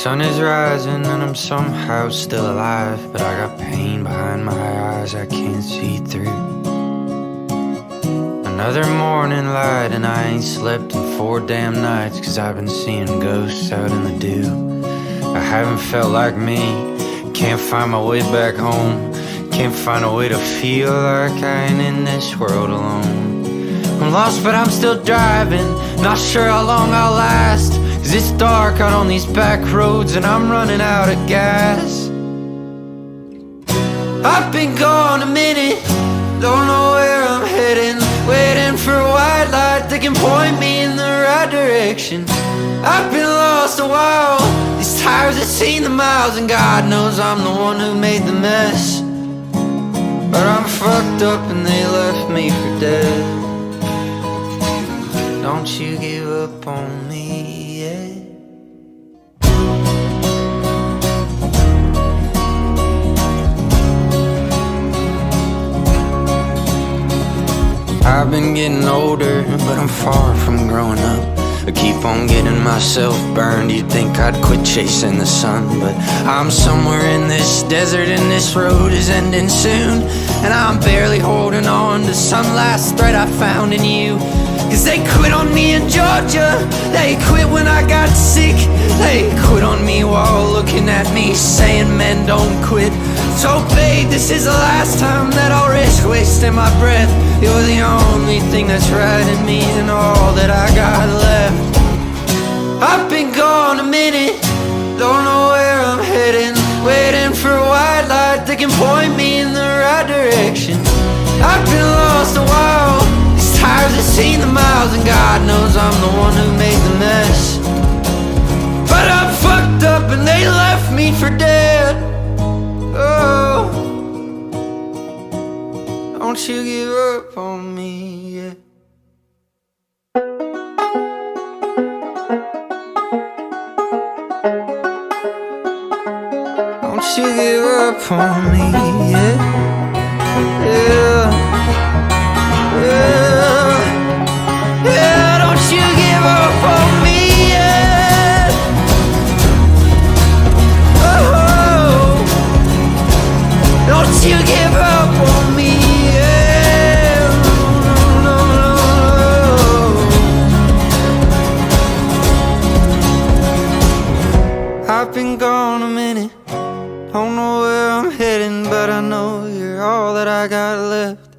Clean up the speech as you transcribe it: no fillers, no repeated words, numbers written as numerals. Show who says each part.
Speaker 1: Sun is rising and I'm somehow still alive, but I got pain behind my eyes I can't see through. Another morning light and I ain't slept in 4 damn nights, 'cause I've been seeing ghosts out in the dew. I haven't felt like me, can't find my way back home, can't find a way to feel like I ain't in this world alone. I'm lost but I'm still driving, not sure how long I'll last, 'cause it's dark out on these back roads and I'm running out of gas. I've been gone a minute, don't know where I'm heading, waiting for a white light that can point me in the right direction. I've been lost a while, these tires have seen the miles, and God knows I'm the one who made the mess. But I'm fucked up and they left me for dead. Don't you give up on me yet. I've been getting older, but I'm far from growing up. I keep on getting myself burned. You'd think I'd quit chasing the sun, but I'm somewhere in this desert and this road is ending soon, and I'm barely holding on to some last thread I found in you. 'Cause they quit on me in Georgia, they quit when I got sick, they quit on me while looking at me saying men don't quit. So babe, this is the last time that I'll risk wasting my breath. You're the only thing that's right in me and all that I got left. I've been gone a minute, don't know where I'm heading, waiting for a white light that can point me in the right direction. I've been lost a while, these tires have seen the miles, and God knows I'm the one who made the mess. But I'm fucked up and they left me for dead. Oh, don't you give up on me yet. Don't you give up on me yet. Yeah, yeah, yeah, don't you give up on me yet. Oh, don't you give up on me yet. No, no, no. I've been gone a minute, don't know where I'm heading, but I know you're all that I got left.